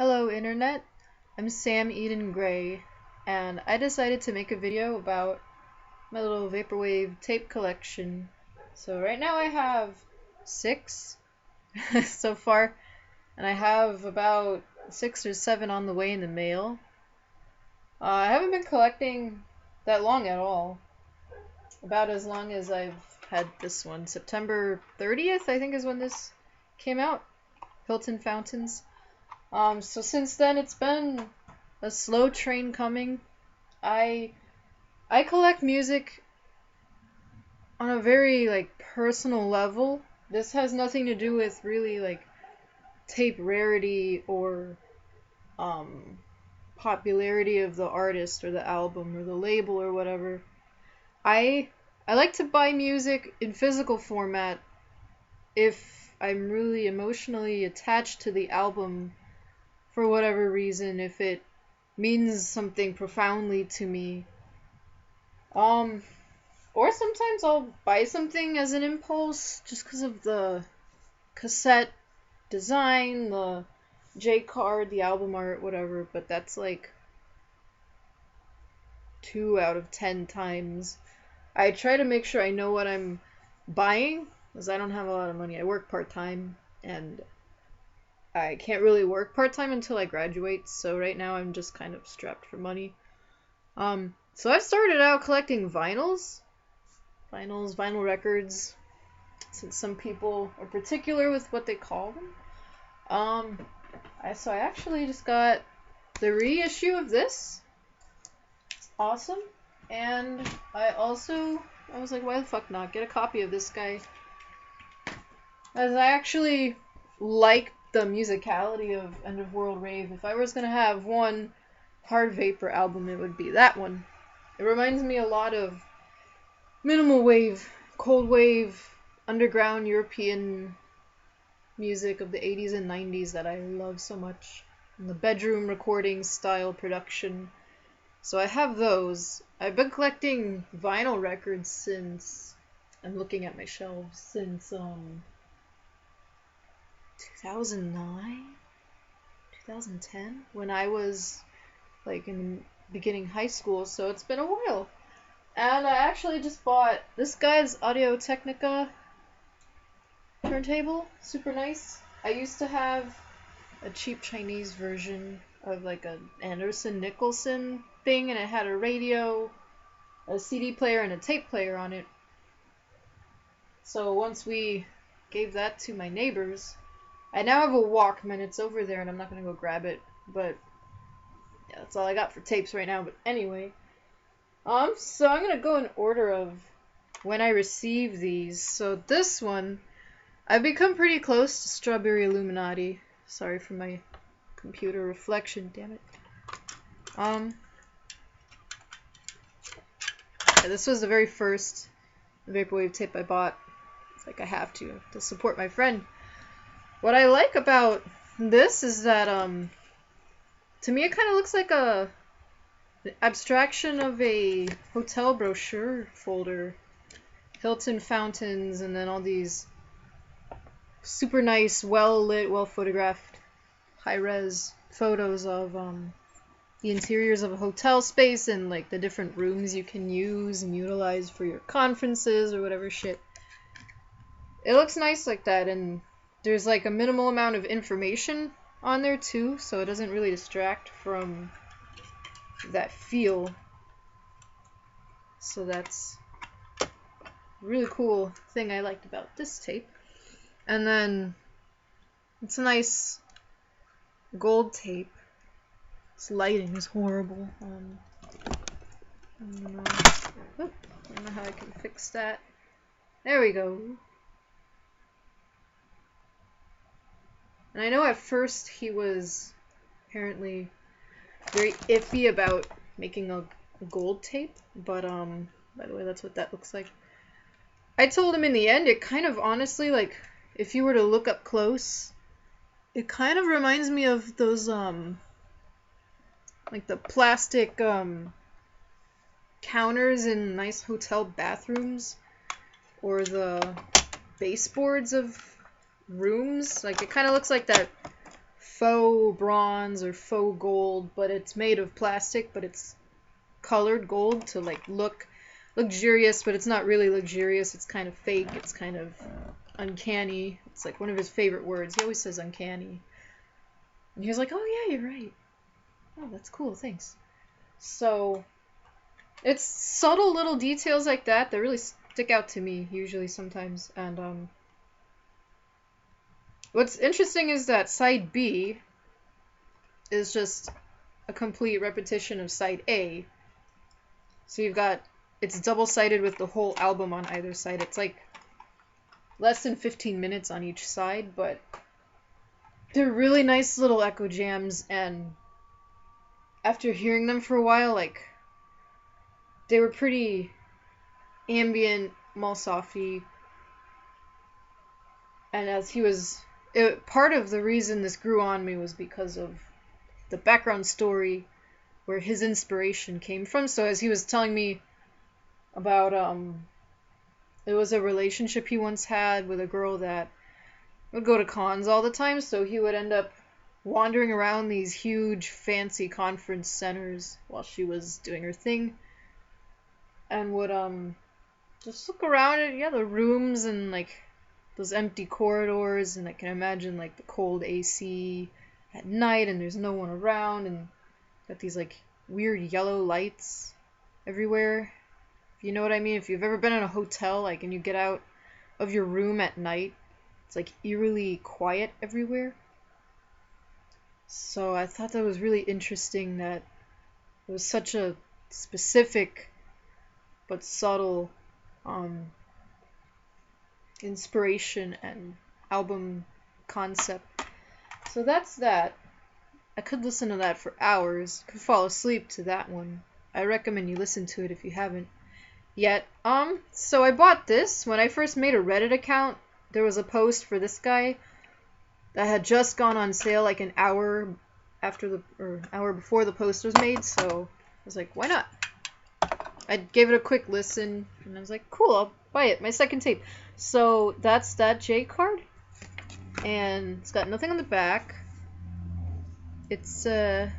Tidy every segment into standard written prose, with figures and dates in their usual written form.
Hello Internet, I'm Sam Eden Gray, and I decided to make a video about my little vaporwave tape collection. So right now I have 6 so far, and I have about 6 or 7 on the way in the mail. I haven't been collecting that long at all, about as long as I've had this one. September 30th I think is when this came out, Hilton Fountains. So since then it's been a slow train coming. I collect music on a very personal level. This has nothing to do with really tape rarity or popularity of the artist or the album or the label or whatever. I like to buy music in physical format if I'm really emotionally attached to the album for whatever reason, if it means something profoundly to me. Or sometimes I'll buy something as an impulse just because of the cassette design, the J card, the album art, whatever, but that's like 2 out of 10 times. I try to make sure I know what I'm buying, because I don't have a lot of money. I work part-time, and I can't really work part-time until I graduate, so right now I'm just kind of strapped for money. So I started out collecting vinyls, vinyl records, since some people are particular with what they call them. So I actually just got the reissue of this. It's awesome. And I was like, why the fuck not? Get a copy of this guy. As I actually like the musicality of End of World Rave. If I was gonna have one hard vapor album, it would be that one. It reminds me a lot of minimal wave, cold wave, underground European music of the 80s and 90s that I love so much. And the bedroom recording style production. So I have those. I've been collecting vinyl records since, I'm looking at my shelves, since 2009? 2010? When I was like in beginning high school, so it's been a while. And I actually just bought this guy's Audio-Technica turntable. Super nice. I used to have a cheap Chinese version of like an Anderson Nicholson thing, and it had a radio, a CD player, and a tape player on it. So once we gave that to my neighbors, I now have a Walkman. It's over there, and I'm not gonna go grab it, but yeah, that's all I got for tapes right now. But anyway, so I'm gonna go in order of when I receive these. So this one, I've become pretty close to Strawberry Illuminati. Sorry for my computer reflection, damn it. Yeah, this was the very first vaporwave tape I bought. It's like I have to support my friend. What I like about this is that, to me it kind of looks like the abstraction of a hotel brochure folder. Hilton Fountains, and then all these super nice, well-lit, well-photographed, high-res photos of the interiors of a hotel space and like the different rooms you can use and utilize for your conferences or whatever shit. It looks nice like that, and there's like a minimal amount of information on there too, so it doesn't really distract from that feel. So that's a really cool thing I liked about this tape. And then it's a nice gold tape. This lighting is horrible. I don't know how I can fix that. There we go. And I know at first he was apparently very iffy about making a gold tape, but by the way, that's what that looks like. I told him in the end, it kind of honestly, like, if you were to look up close, it kind of reminds me of those like the plastic counters in nice hotel bathrooms, or the baseboards of rooms. Like, it kind of looks like that faux bronze or faux gold, but it's made of plastic, but it's colored gold to like look luxurious, but it's not really luxurious. It's kind of fake. It's kind of uncanny. It's like one of his favorite words. He always says uncanny. And he was like, "Oh yeah, you're right. Oh, that's cool. Thanks." So it's subtle little details like that that really stick out to me usually sometimes. And what's interesting is that side B is just a complete repetition of side A. So you've got, it's double-sided with the whole album on either side. It's like less than 15 minutes on each side, but they're really nice little echo jams, and after hearing them for a while, like, they were pretty ambient, Malsofty, and as he was, part of the reason this grew on me was because of the background story where his inspiration came from. So as he was telling me about, it was a relationship he once had with a girl that would go to cons all the time, so he would end up wandering around these huge fancy conference centers while she was doing her thing, and would just look around at, yeah, the rooms and like those empty corridors, and I can imagine like the cold AC at night and there's no one around, and got these like weird yellow lights everywhere. If you know what I mean, if you've ever been in a hotel, like, and you get out of your room at night, it's like eerily quiet everywhere. So I thought that was really interesting that it was such a specific but subtle inspiration and album concept. So that's that. I could listen to that for hours. Could fall asleep to that one. I recommend you listen to it if you haven't yet. So I bought this when I first made a Reddit account. There was a post for this guy that had just gone on sale like an hour after hour before the post was made, so I was like, why not? I gave it a quick listen, and I was like, cool, I'll buy it. My second tape. So that's that J card, and it's got nothing on the back. It's got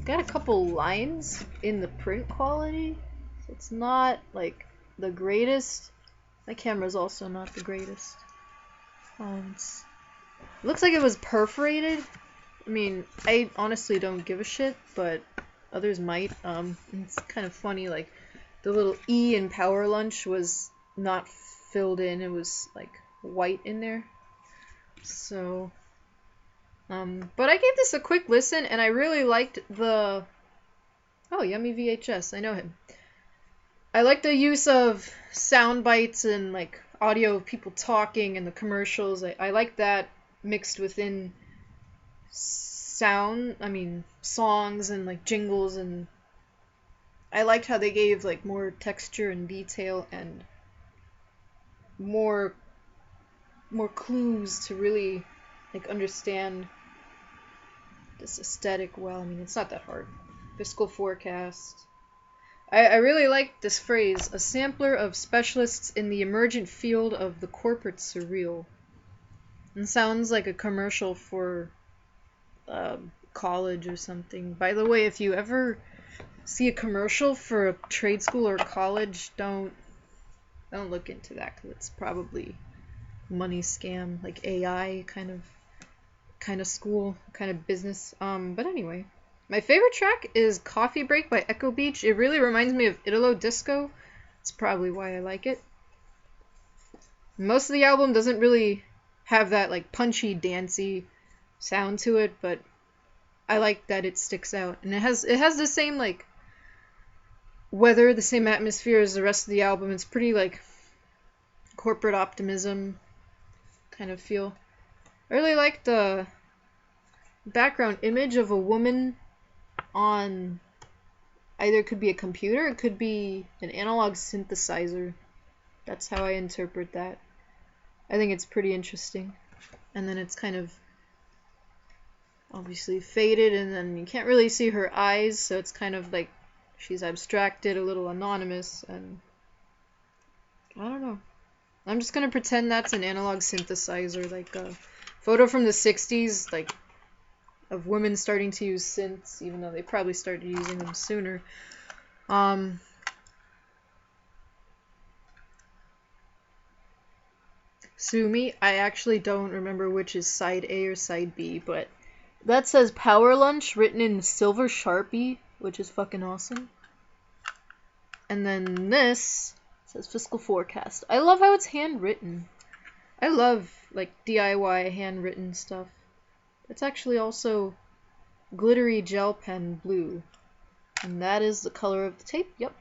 a couple lines in the print quality, so it's not like the greatest. My camera's also not the greatest. It looks like it was perforated. I mean, I honestly don't give a shit, but others might. It's kind of funny, like, the little E in Power Lunch was not filled in. It was, like, white in there. So, but I gave this a quick listen, and I really liked the... Oh, Yummy VHS, I know him. I like the use of sound bites and, like, audio of people talking and the commercials. I like that mixed within songs and like jingles, and I liked how they gave like more texture and detail and more clues to really like understand this aesthetic well. I mean, it's not that hard. Fiscal forecast. I really like this phrase, a sampler of specialists in the emergent field of the corporate surreal. It sounds like a commercial for college or something. By the way, if you ever see a commercial for a trade school or college, don't look into that, because it's probably money scam, like AI kind of school, kind of business. But anyway. My favorite track is Coffee Break by Echo Beach. It really reminds me of Italo Disco. That's probably why I like it. Most of the album doesn't really have that like punchy, dancey sound to it, but I like that it sticks out. And it has the same like weather, the same atmosphere as the rest of the album. It's pretty like corporate optimism kind of feel. I really like the background image of a woman on either it could be a computer, it could be an analog synthesizer. That's how I interpret that. I think it's pretty interesting. And then it's kind of obviously faded, and then you can't really see her eyes, so it's kind of like she's abstracted, a little anonymous, and I don't know. I'm just gonna pretend that's an analog synthesizer, like a photo from the 60s, like, of women starting to use synths, even though they probably started using them sooner. Sue me, I actually don't remember which is side A or side B, but that says Power Lunch written in silver Sharpie, which is fucking awesome. And then this says Fiscal Forecast. I love how it's handwritten. I love, like, DIY handwritten stuff. It's actually also glittery gel pen blue. And that is the color of the tape. Yep.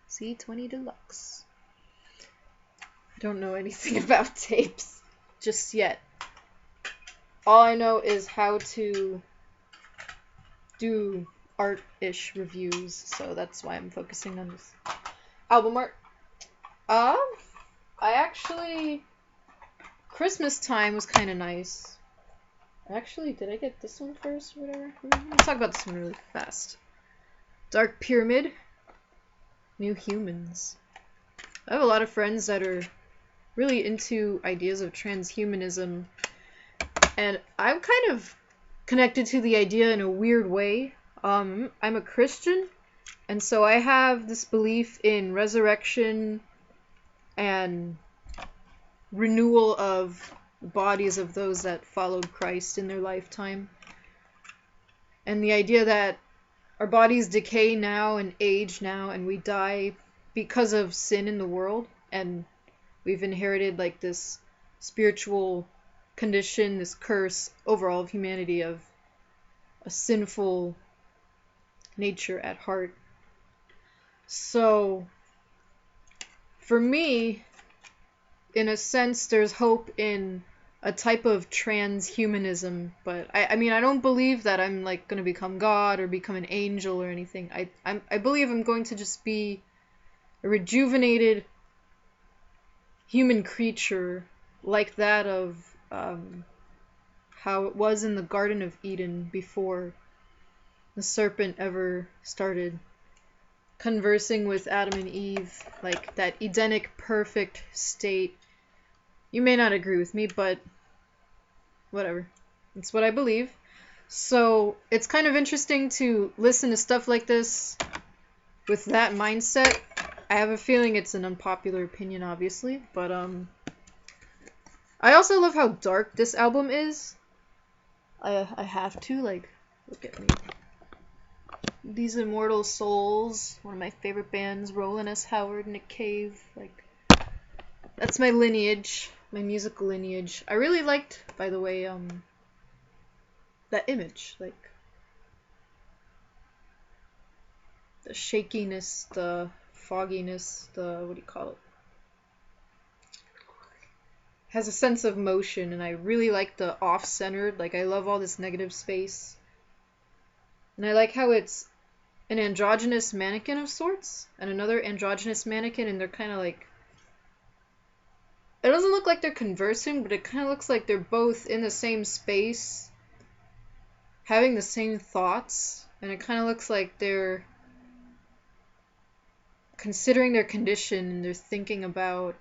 C20 Deluxe. I don't know anything about tapes just yet. All I know is how to do art-ish reviews, so that's why I'm focusing on this album art. I actually... Christmas time was kind of nice. Actually, did I get this one first or whatever? Let's talk about this one really fast. Dark Pyramid. New Humans. I have a lot of friends that are really into ideas of transhumanism, and I'm kind of connected to the idea in a weird way. I'm a Christian, and so I have this belief in resurrection and renewal of bodies of those that followed Christ in their lifetime. And the idea that our bodies decay now and age now, and we die because of sin in the world, and we've inherited like this spiritual condition, this curse over all of humanity of a sinful nature at heart. So, for me, in a sense, there's hope in a type of transhumanism, but I mean, I don't believe that I'm like going to become God or become an angel or anything. I believe I'm going to just be a rejuvenated human creature like that of how it was in the Garden of Eden before the serpent ever started conversing with Adam and Eve, like that Edenic perfect state. You may not agree with me, but whatever. It's what I believe. So it's kind of interesting to listen to stuff like this with that mindset. I have a feeling it's an unpopular opinion, obviously, but I also love how dark this album is. I have to, like, look at me. These Immortal Souls, one of my favorite bands, Roland S. Howard, Nick Cave, like, that's my lineage, my musical lineage. I really liked, by the way, that image, like, the shakiness, the fogginess, the, what do you call it? Has a sense of motion, and I really like the off-centered, like, I love all this negative space. And I like how it's an androgynous mannequin of sorts, and another androgynous mannequin, and they're kind of like... It doesn't look like they're conversing, but it kind of looks like they're both in the same space, having the same thoughts, and it kind of looks like they're considering their condition, and they're thinking about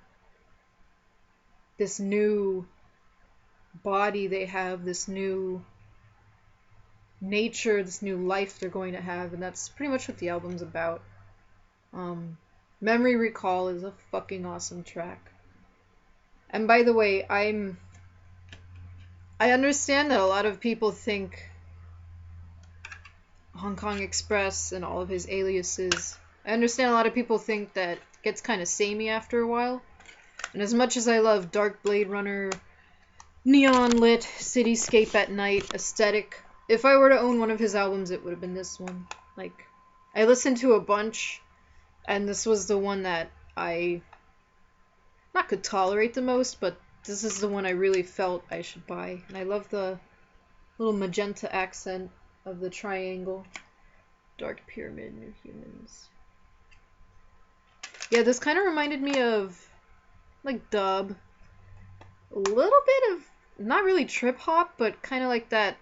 this new body they have, this new nature, this new life they're going to have, and that's pretty much what the album's about. Memory Recall is a fucking awesome track. And by the way, I understand that a lot of people think Hong Kong Express and all of his aliases, I understand a lot of people think that gets kind of samey after a while. And as much as I love dark Blade Runner, neon lit, cityscape at night aesthetic, if I were to own one of his albums, it would have been this one. Like, I listened to a bunch, and this was the one that I not could tolerate the most, but this is the one I really felt I should buy. And I love the little magenta accent of the triangle. Dark Pyramid, New Humans. Yeah, this kind of reminded me of, like, dub. A little bit of, not really trip hop, but kind of like that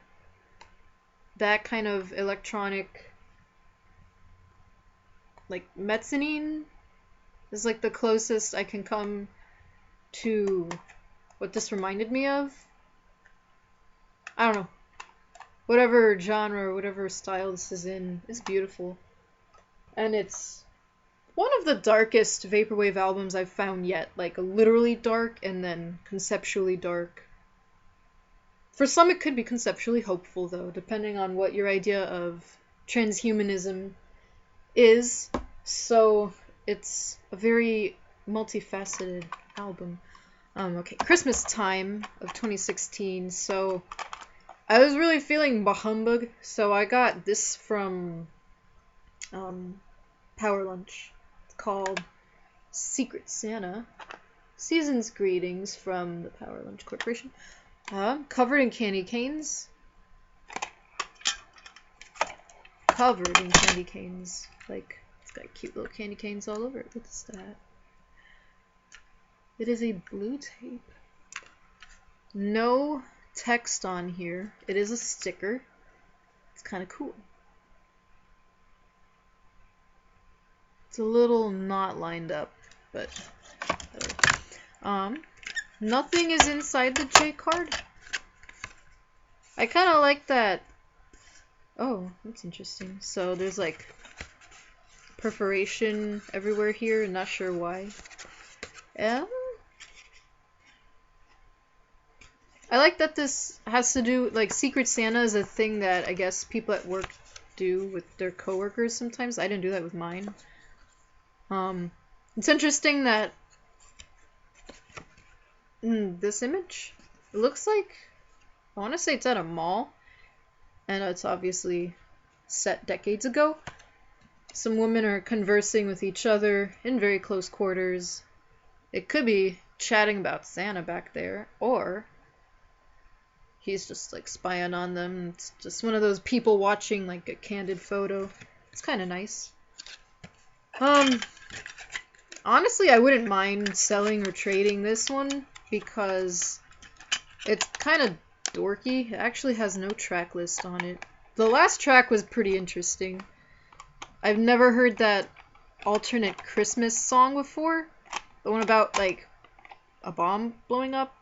kind of electronic, like, mezzanine is like the closest I can come to what this reminded me of. I don't know. Whatever genre, whatever style this is in, is beautiful. And it's one of the darkest vaporwave albums I've found yet. Like, literally dark and then conceptually dark. For some it could be conceptually hopeful, though, depending on what your idea of transhumanism is. So, it's a very multifaceted album. Okay, Christmas Time of 2016, so I was really feeling bah-humbug, so I got this from Power Lunch. It's called Secret Santa. Season's Greetings from the Power Lunch Corporation. Covered in candy canes. Covered in candy canes. Like, it's got cute little candy canes all over it. What's that? It is a blue tape. No text on here. It is a sticker. It's kind of cool. It's a little not lined up, but nothing is inside the J card. I kind of like that. Oh, that's interesting. So there's like perforation everywhere here. Not sure why. I like that this has to do, like, Secret Santa is a thing that I guess people at work do with their coworkers sometimes. I didn't do that with mine. It's interesting that this image, it looks like, I want to say it's at a mall, and it's obviously set decades ago. Some women are conversing with each other in very close quarters. It could be chatting about Santa back there, or he's just like spying on them. It's just one of those people watching like a candid photo. It's kind of nice. Honestly, I wouldn't mind selling or trading this one because it's kind of dorky. It actually has no track list on it. The last track was pretty interesting. I've never heard that alternate Christmas song before. The one about, like, a bomb blowing up.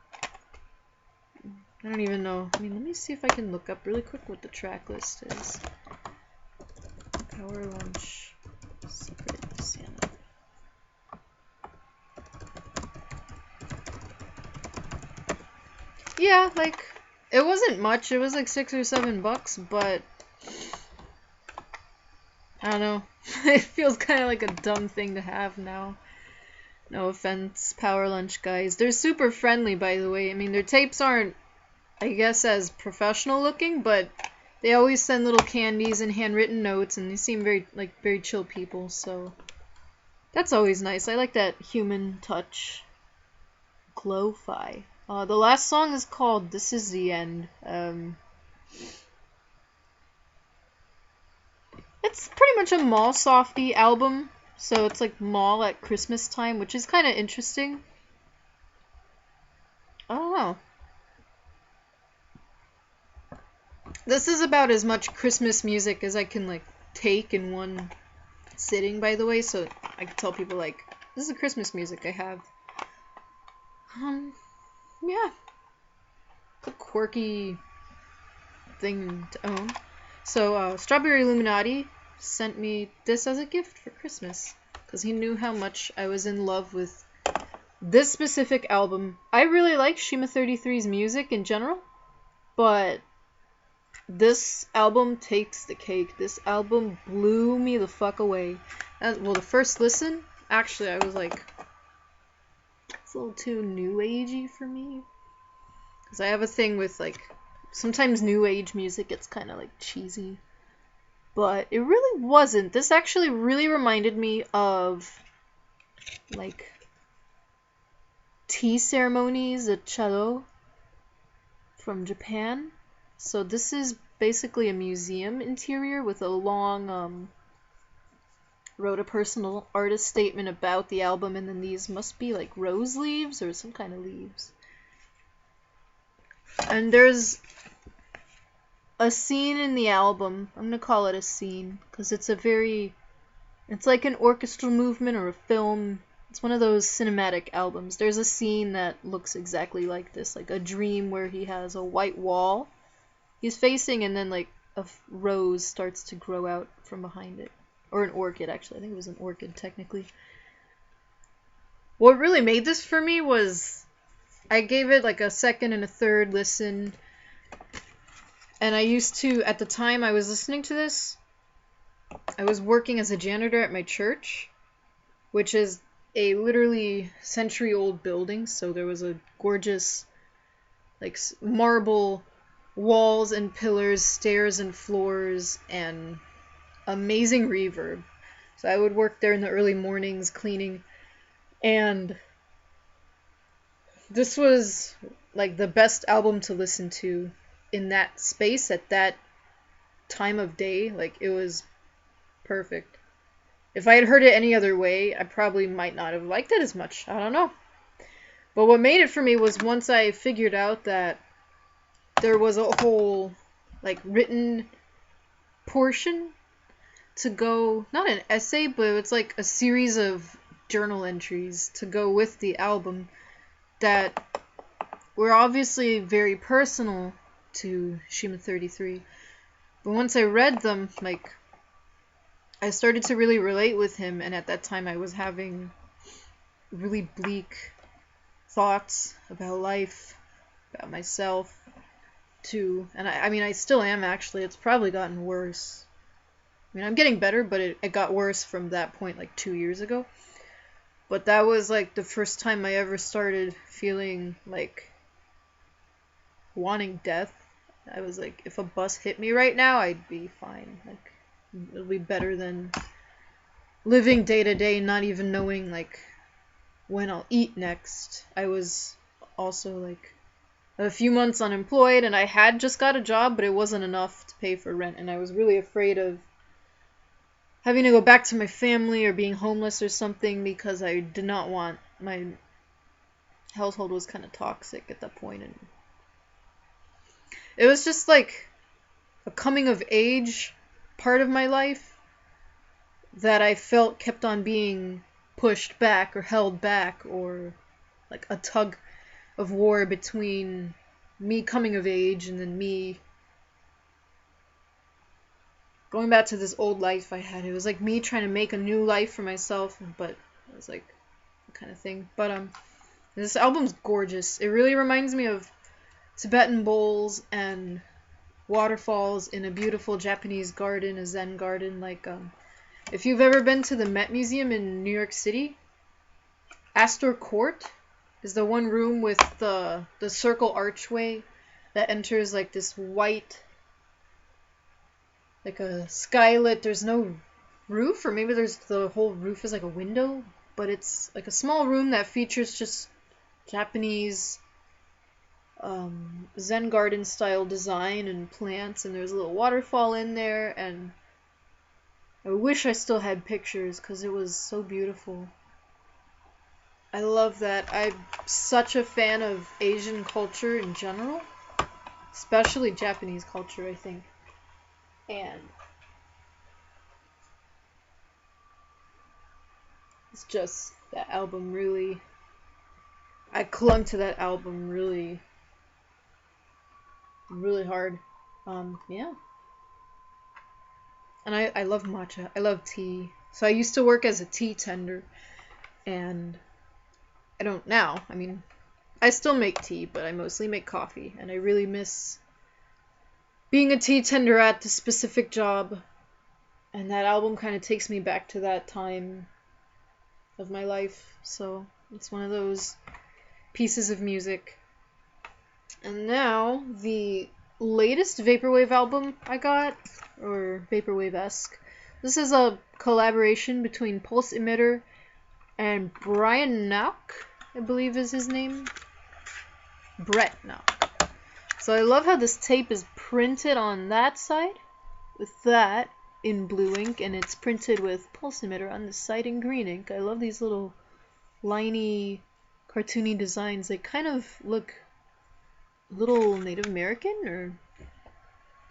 I don't even know. I mean, let me see if I can look up really quick what the track list is. Power Lunch. Secret Santa. Yeah, like, it wasn't much. It was like $6 or $7, but I don't know. It feels kind of like a dumb thing to have now. No offense, Power Lunch guys. They're super friendly, by the way. I mean, their tapes aren't, I guess, as professional looking, but they always send little candies and handwritten notes, and they seem very chill people, so that's always nice. I like that human touch. Glo-fi. The last song is called This Is the End. It's pretty much a mall softy album, so it's like mall at Christmas time, which is kind of interesting. I don't know. This is about as much Christmas music as I can, like, take in one sitting, by the way, so I can tell people, like, this is the Christmas music I have. Yeah. It's a quirky thing to own. So, Strawberry Illuminati sent me this as a gift for Christmas, because he knew how much I was in love with this specific album. I really like Shima 33's music in general, but this album takes the cake. This album blew me the fuck away. Well, the first listen, actually, I was like, it's a little too new agey for me. Because I have a thing with, like, sometimes new age music gets kind of, like, cheesy. But it really wasn't. This actually really reminded me of, like, tea ceremonies at Chado from Japan. So this is basically a museum interior with a long, wrote a personal artist statement about the album, and then these must be like rose leaves or some kind of leaves. And there's a scene in the album, I'm gonna call it a scene, because it's like an orchestral movement or a film It's one of those cinematic albums. There's a scene that looks exactly like this, like a dream where he has a white wall he's facing, and then like a rose starts to grow out from behind it. Or an orchid, actually. I think it was an orchid, technically. What really made this for me was I gave it like a second and a third listen. And I used to, at the time I was listening to this, I was working as a janitor at my church, which is a literally century-old building. So there was a gorgeous, like, marble walls and pillars, stairs and floors, and amazing reverb. So I would work there in the early mornings cleaning, and this was like the best album to listen to in that space at that time of day. Like, it was perfect. If I had heard it any other way, I probably might not have liked it as much. I don't know. But what made it for me was once I figured out that there was a whole, like, written portion to go, not an essay, but it's like a series of journal entries to go with the album that were obviously very personal to Shima 33. But once I read them, like, I started to really relate with him, and at that time I was having really bleak thoughts about life, about myself, too. And I mean, I still am, actually. It's probably gotten worse. I mean, I'm getting better, but it got worse from that point, like 2 years ago. But that was, like, the first time I ever started feeling, like, wanting death. I was like, if a bus hit me right now, I'd be fine. Like, it'll be better than living day to day, not even knowing, like, when I'll eat next. I was also, like, a few months unemployed, and I had just got a job, but it wasn't enough to pay for rent, and I was really afraid of having to go back to my family or being homeless or something, because I did not want, my household was kind of toxic at that point, and it was just like a coming of age part of my life that I felt kept on being pushed back or held back, or like a tug of war between me coming of age and then me going back to this old life I had. It was like me trying to make a new life for myself, but it was like the kind of thing. But this album's gorgeous. It really reminds me of Tibetan bowls and waterfalls in a beautiful Japanese garden, a Zen garden. Like, if you've ever been to the Met Museum in New York City, Astor Court is the one room with the circle archway that enters like this white, like a skylit, there's no roof, or maybe there's, the whole roof is like a window, but it's like a small room that features just Japanese Zen garden style design and plants, and there's a little waterfall in there, and I wish I still had pictures because it was so beautiful. I love that. I'm such a fan of Asian culture in general, especially Japanese culture, I think. And it's just, that album really, I clung to that album really, really hard. Yeah. And I love matcha. I love tea. So I used to work as a tea tender, and I don't now. I mean, I still make tea, but I mostly make coffee, and I really miss being a tea tender at the specific job. And that album kind of takes me back to that time of my life. So it's one of those pieces of music. And now, the latest Vaporwave album I got, or Vaporwave-esque, this is a collaboration between Pulse Emitter and Brian Naucke, I believe is his name. Brett Naucke. So I love how this tape is printed on that side with that in blue ink, and it's printed with Pulse Emitter on this side in green ink. I love these little liney, cartoony designs. They kind of look a little Native American or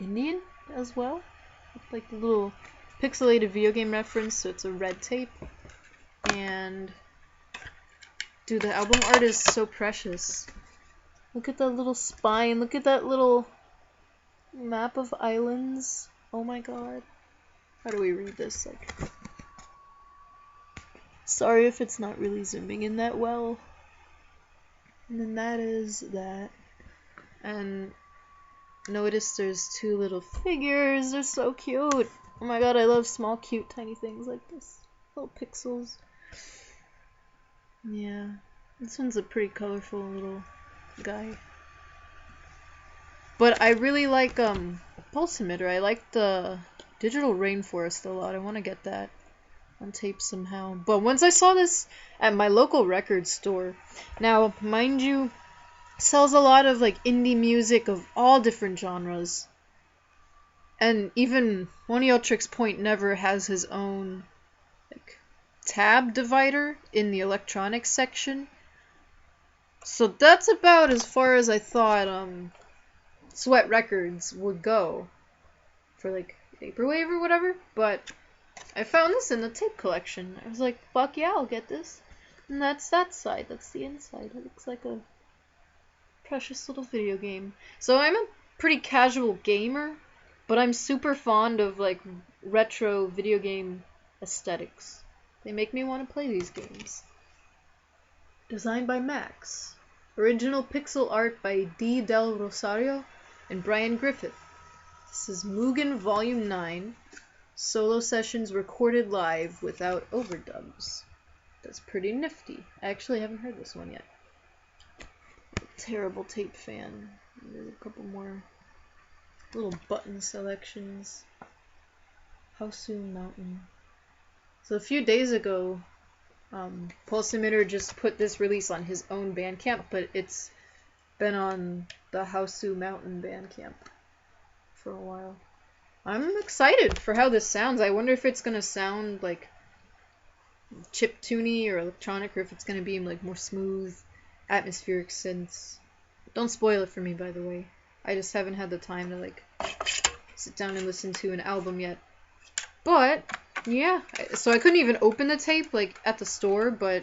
Indian as well. It's like the little pixelated video game reference, so it's a red tape. And Dude, the album art is so precious. Look at that little spine. Look at that little map of islands. Oh my god. How do we read this? Like, sorry if it's not really zooming in that well. And then that is that. And notice there's two little figures. They're so cute. Oh my god, I love small, cute, tiny things like this. Little pixels. Yeah. This one's a pretty colorful little guy. But I really like Pulse Emitter. I like the Digital Rainforest a lot. I want to get that on tape somehow. But once I saw this at my local record store, now mind you, sells a lot of like indie music of all different genres. And even Oneotrix Point never has his own like tab divider in the electronics section. So that's about as far as I thought Sweat Records would go for like Vaporwave or whatever, but I found this in the tape collection. I was like, fuck yeah, I'll get this. And that's that side, that's the inside. It looks like a precious little video game. So I'm a pretty casual gamer, but I'm super fond of like retro video game aesthetics. They make me want to play these games. Designed by Max. Original pixel art by D. Del Rosario and Brian Griffith. This is Mugen Volume 9. Solo sessions recorded live without overdubs. That's pretty nifty. I actually haven't heard this one yet. Terrible tape fan. There's a couple more little button selections. Hausu Mountain. So a few days ago, Pulse Emitter just put this release on his own Bandcamp, but it's been on the Hausu Mountain Bandcamp for a while. I'm excited for how this sounds. I wonder if it's gonna sound like chiptune or electronic, or if it's gonna be like more smooth, atmospheric synths. Don't spoil it for me, by the way. I just haven't had the time to like sit down and listen to an album yet. But yeah, so I couldn't even open the tape like at the store, but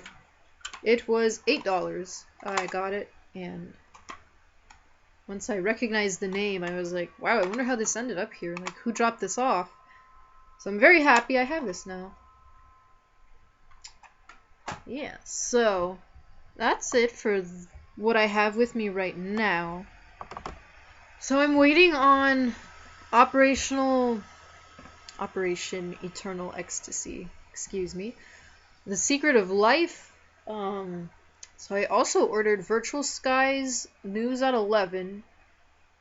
it was $8. I got it, and once I recognized the name, I was like, wow, I wonder how this ended up here. Like, who dropped this off? So I'm very happy I have this now. Yeah, so that's it for what I have with me right now. So I'm waiting on Operation Eternal Ecstasy. Excuse me. The Secret of Life. So I also ordered Virtual Skies, News at 11,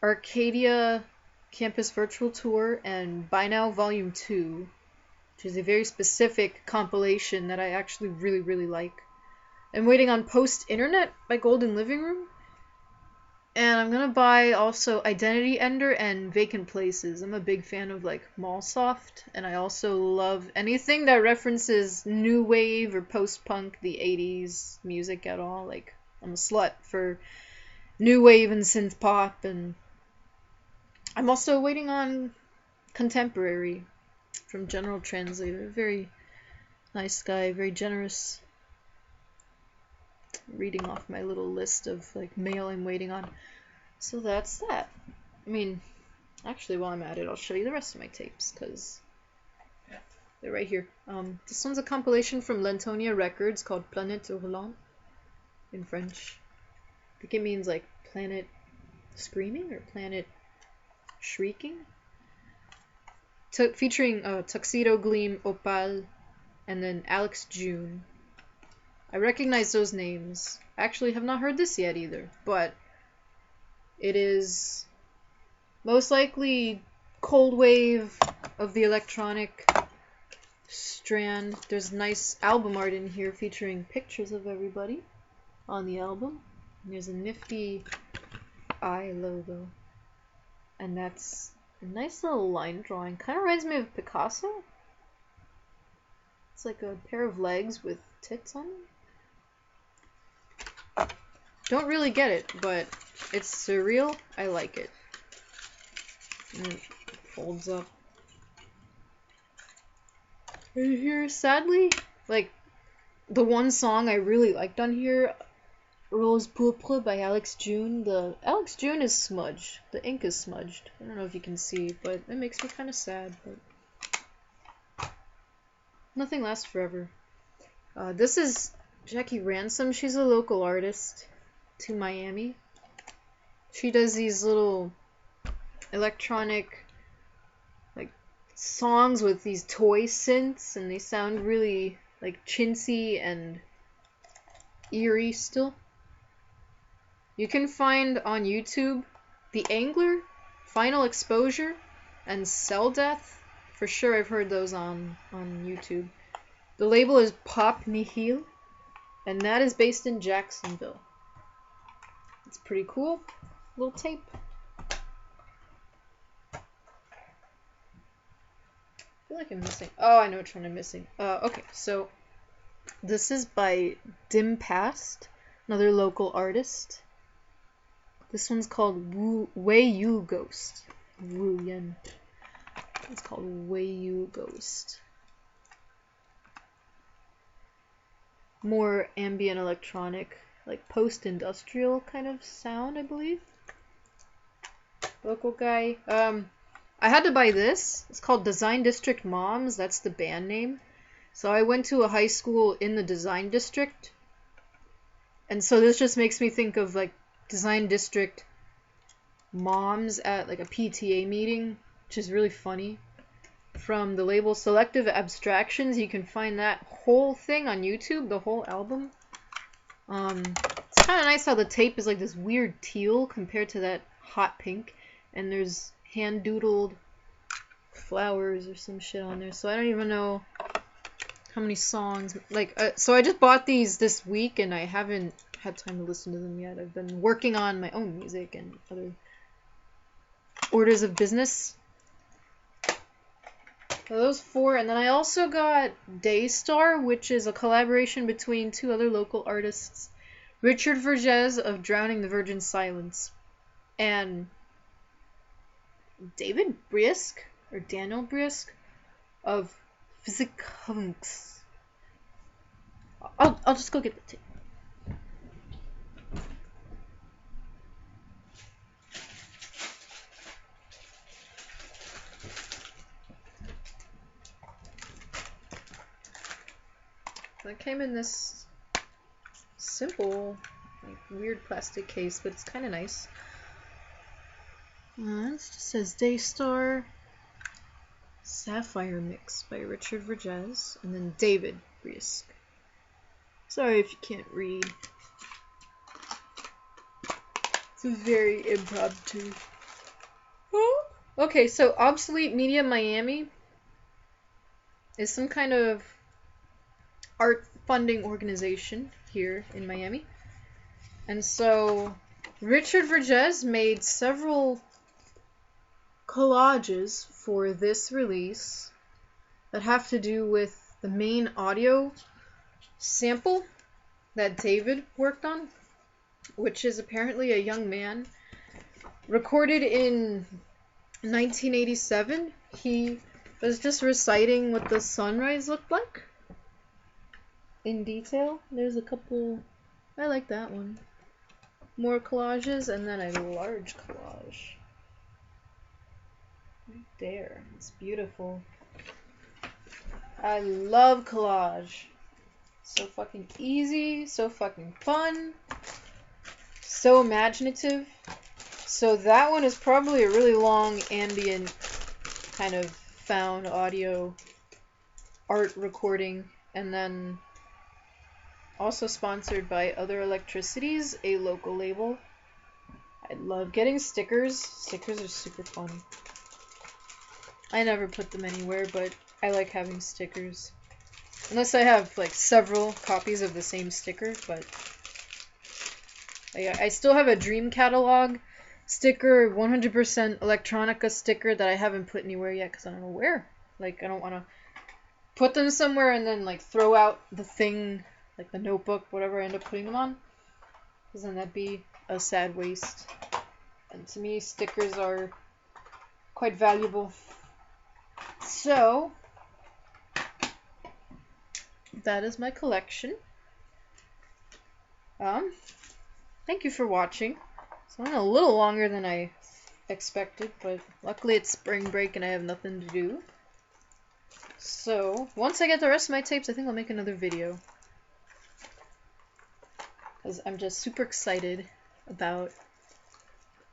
Arcadia Campus Virtual Tour, and By Now Volume 2, which is a very specific compilation that I actually really, really like. I'm waiting on Post Internet by Golden Living Room. And I'm gonna buy also Identity Ender and Vacant Places. I'm a big fan of like Mallsoft, and I also love anything that references new wave or post-punk, the 80s music at all. Like, I'm a slut for new wave and synth pop, and I'm also waiting on Contemporary from General Translator. Very nice guy, very generous. Reading off my little list of like mail I'm waiting on. So that's that. I mean, actually, while I'm at it, I'll show you the rest of my tapes, because they're right here. This one's a compilation from Lentonia Records called Planète Hurlante in French. I think it means like planet screaming or planet shrieking. Featuring Tuxedo Gleam, Opal, and then Alex June. I recognize those names. I actually have not heard this yet either, but it is most likely cold wave of the electronic strand. There's nice album art in here featuring pictures of everybody on the album. And there's a nifty eye logo. And that's a nice little line drawing. Kind of reminds me of Picasso. It's like a pair of legs with tits on them. Don't really get it, but it's surreal. I like it. And it folds up. Right here, sadly, like, the one song I really liked on here, Rose Pourpre by Alex June. The Alex June is smudged. The ink is smudged. I don't know if you can see, but it makes me kind of sad. But nothing lasts forever. This is Jackie Ransom. She's a local artist to Miami. She does these little electronic like songs with these toy synths, and they sound really like chintzy and eerie still. You can find on YouTube The Angler, Final Exposure, and Cell Death. For sure I've heard those on YouTube. The label is Pop Nihil, and that is based in Jacksonville. It's pretty cool. Little tape. I feel like I'm missing. Oh, I know which one I'm missing. Okay, so this is by Dim Past, another local artist. This one's called Wei Yu Ghost. Wu Yen. It's called Wei Yu Ghost. More ambient electronic, like post-industrial kind of sound, I believe. Local guy. I had to buy this. It's called Design District Moms. That's the band name. So I went to a high school in the Design District. And so this just makes me think of like Design District moms at like a PTA meeting, which is really funny. From the label Selective Abstractions, you can find that whole thing on YouTube, the whole album. It's kind of nice how the tape is like this weird teal compared to that hot pink, and there's hand-doodled flowers or some shit on there, so I don't even know how many songs. Like, so I just bought these this week, and I haven't had time to listen to them yet. I've been working on my own music and other orders of business. So those four, and then I also got Daystar, which is a collaboration between two other local artists, Richard Vergez of Drowning the Virgin Silence, and David Brisk, or Daniel Brisk, of fiscal. I'll just go get the tape. It came in this simple, like, weird plastic case, but it's kind of nice. It just says Daystar Sapphire Mix by Richard Vergez, and then David Brisk. Sorry if you can't read. It's very impromptu. Oh. Okay, so Obsolete Media Miami is some kind of art funding organization here in Miami. And so Richard Vergez made several collages for this release that have to do with the main audio sample that David worked on, which is apparently a young man. Recorded in 1987, he was just reciting what the sunrise looked like in detail. There's a couple, I like that one. More collages, and then a large collage. Right there. It's beautiful. I love collage. So fucking easy, so fucking fun, so imaginative. So that one is probably a really long ambient kind of found audio art recording, and then also sponsored by Other Electricities, a local label. I love getting stickers. Stickers are super fun. I never put them anywhere, but I like having stickers. Unless I have like several copies of the same sticker, but I still have a Dream Catalog sticker, 100% Electronica sticker that I haven't put anywhere yet because I don't know where. Like, I don't want to put them somewhere and then like throw out the thing, like the notebook, whatever I end up putting them on, because then that'd be a sad waste. And to me, stickers are quite valuable. So that is my collection. Thank you for watching. It's went a little longer than I expected, but luckily it's spring break and I have nothing to do. So, once I get the rest of my tapes, I think I'll make another video. Because I'm just super excited about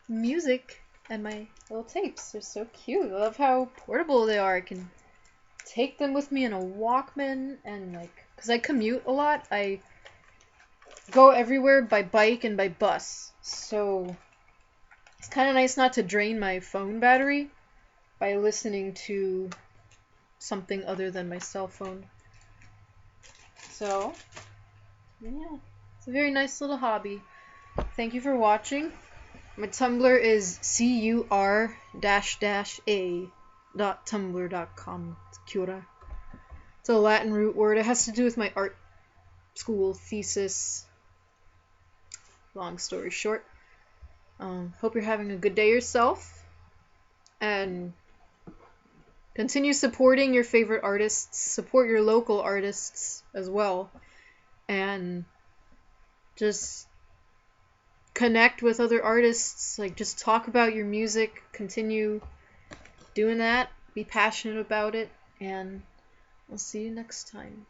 music and my little tapes. They're so cute. I love how portable they are. I can take them with me in a Walkman, and like, because I commute a lot, I go everywhere by bike and by bus. So it's kind of nice not to drain my phone battery by listening to something other than my cell phone. So, yeah, it's a very nice little hobby. Thank you for watching. My Tumblr is cur-a.tumblr.com. It's cura. It's a Latin root word. It has to do with my art school thesis. Long story short. Hope you're having a good day yourself. And continue supporting your favorite artists. Support your local artists as well. And just connect with other artists. Like, just talk about your music. Continue doing that. Be passionate about it. And I'll see you next time.